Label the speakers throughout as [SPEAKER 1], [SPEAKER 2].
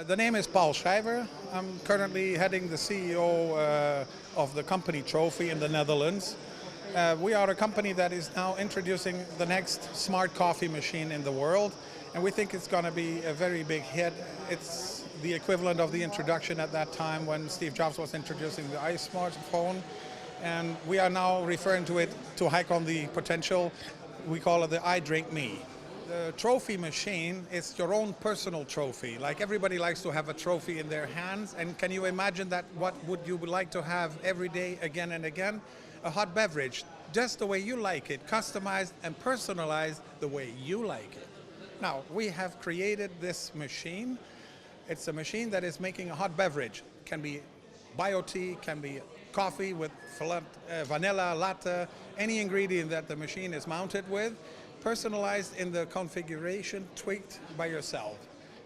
[SPEAKER 1] The name is Paul Schrijver. I'm currently heading the CEO of the company Troffee in the Netherlands. We are a company that is now introducing the next smart coffee machine in the world, and we think it's going to be a very big hit. It's the equivalent of the introduction at that time when Steve Jobs was introducing the iSmartphone, and we are now referring to it to hike on the potential. We call it the I Drink Me. The Troffee machine is your own personal trophy. Like everybody likes to have a trophy in their hands, and can you imagine that? What would you like to have every day, again and again? A hot beverage, just the way you like it, customized and personalized the way you like it. Now, we have created this machine. It's a machine that is making a hot beverage. Can be bio tea, can be coffee with vanilla, latte, any ingredient that the machine is mounted with, personalized in the configuration, tweaked by yourself.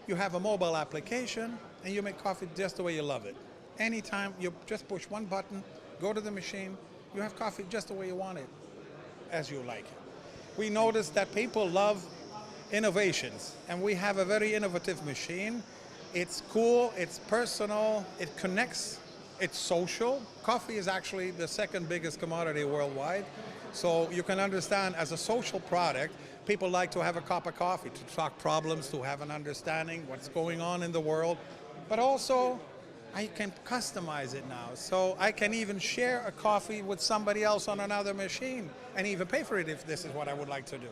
[SPEAKER 1] You have a mobile application and you make coffee just the way you love it. Anytime you just push one button, go to the machine, you have coffee just the way you want it, as you like it. We noticed that people love innovations, and we have a very innovative machine. It's cool, it's personal, it connects, it's social. Coffee is actually the second biggest commodity worldwide. So you can understand, as a social product, people like to have a cup of coffee, to talk problems, to have an understanding what's going on in the world. But also, I can customize it now. So I can even share a coffee with somebody else on another machine and even pay for it if this is what I would like to do.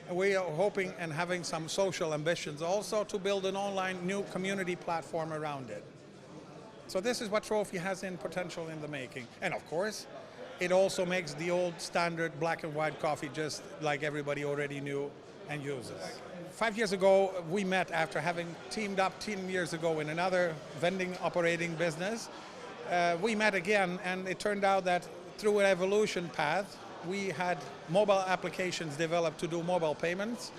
[SPEAKER 1] And we are hoping and having some social ambitions also to build an online new community platform around it. So this is what Troffee has in potential in the making. And of course, it also makes the old standard black and white coffee just like everybody already knew and uses. 5 years ago, we met after having teamed up 10 years ago in another vending operating business. We met again, and it turned out that through an evolution path, we had mobile applications developed to do mobile payments,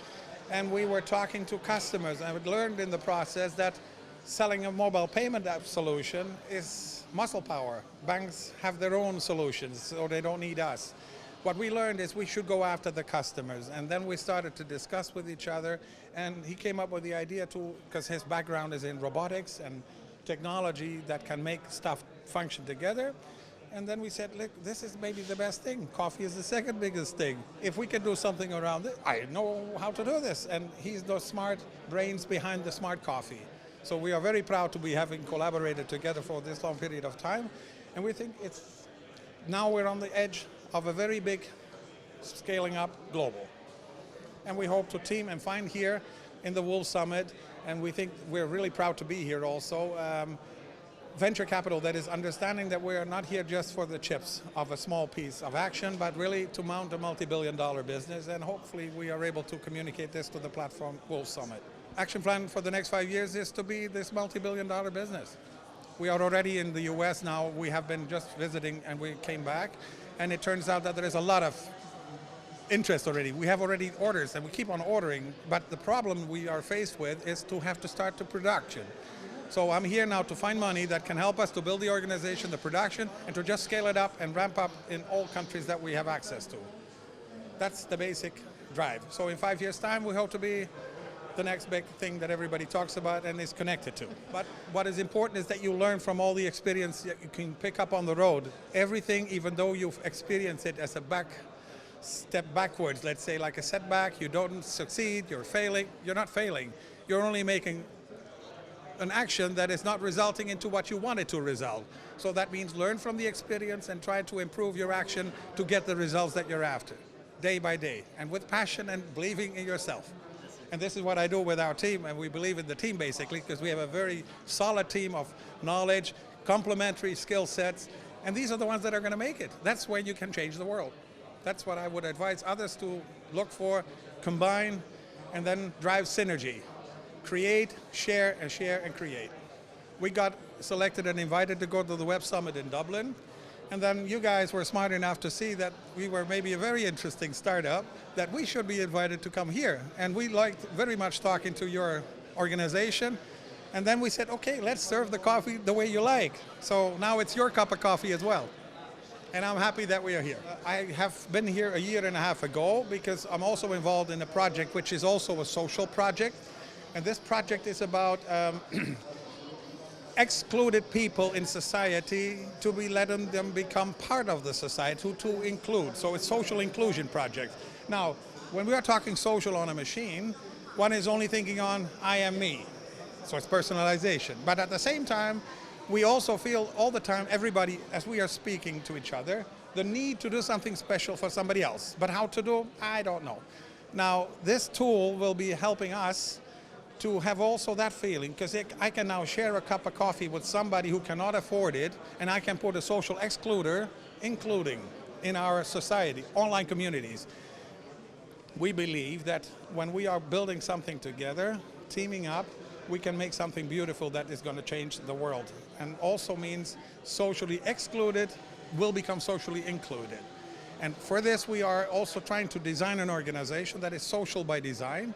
[SPEAKER 1] and we were talking to customers, and we learned in the process that selling a mobile payment app solution is muscle power. Banks have their own solutions, so they don't need us. What we learned is we should go after the customers, and then we started to discuss with each other, and he came up with the idea to, because his background is in robotics and technology that can make stuff function together, and then we said, look, this is maybe the best thing. Coffee is the second biggest thing. If we can do something around it, I know how to do this, and he's the smart brains behind the smart coffee. So we are very proud to be having collaborated together for this long period of time, and we think now we're on the edge of a very big scaling up global. And we hope to team and find here in the Wolf Summit, and we think we're really proud to be here also, venture capital that is understanding that we are not here just for the chips of a small piece of action, but really to mount a multi-billion-dollar business, and hopefully we are able to communicate this to the platform Wolf Summit. Action plan for the next 5 years is to be this multi-billion-dollar business. We are already in the US now. We have been just visiting and we came back, and it turns out that there is a lot of interest already. We have already orders and we keep on ordering, but the problem we are faced with is to have to start the production. So I'm here now to find money that can help us to build the organization, the production, and to just scale it up and ramp up in all countries that we have access to. That's the basic drive. So in 5 years' time, we hope to be the next big thing that everybody talks about and is connected to. But what is important is that you learn from all the experience that you can pick up on the road. Everything, even though you've experienced it as a step backwards, let's say like a setback, you don't succeed, you're failing. You're not failing. You're only making an action that is not resulting into what you want it to result. So that means learn from the experience and try to improve your action to get the results that you're after, day by day, and with passion and believing in yourself. And this is what I do with our team, and we believe in the team basically, because we have a very solid team of knowledge, complementary skill sets, and these are the ones that are going to make it. That's when you can change the world. That's what I would advise others to look for, combine, and then drive synergy. Create, share, and create. We got selected and invited to go to the Web Summit in Dublin, and then you guys were smart enough to see that we were maybe a very interesting startup, that we should be invited to come here. And we liked very much talking to your organization. And then we said, okay, let's serve the coffee the way you like. So now it's your cup of coffee as well. And I'm happy that we are here. I have been here 1.5 years ago because I'm also involved in a project which is also a social project. And this project is about excluded people in society to be letting them become part of the society, to include. So it's social inclusion project. Now, when we are talking social on a machine, one is only thinking on I am me. So it's personalization. But at the same time, we also feel all the time, everybody, as we are speaking to each other, the need to do something special for somebody else. But how to do, I don't know. Now, this tool will be helping us to have also that feeling, because I can now share a cup of coffee with somebody who cannot afford it, and I can put a social excluder, including in our society, online communities. We believe that when we are building something together, teaming up, we can make something beautiful that is going to change the world. And also means socially excluded will become socially included. And for this, we are also trying to design an organization that is social by design.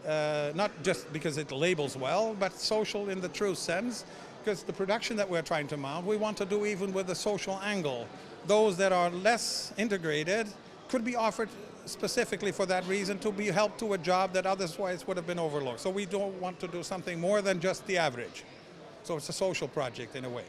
[SPEAKER 1] Not just because it labels well, but social in the true sense, because the production that we're trying to mount, we want to do even with a social angle. Those that are less integrated could be offered specifically for that reason to be helped to a job that otherwise would have been overlooked. So we don't want to do something more than just the average. So it's a social project in a way.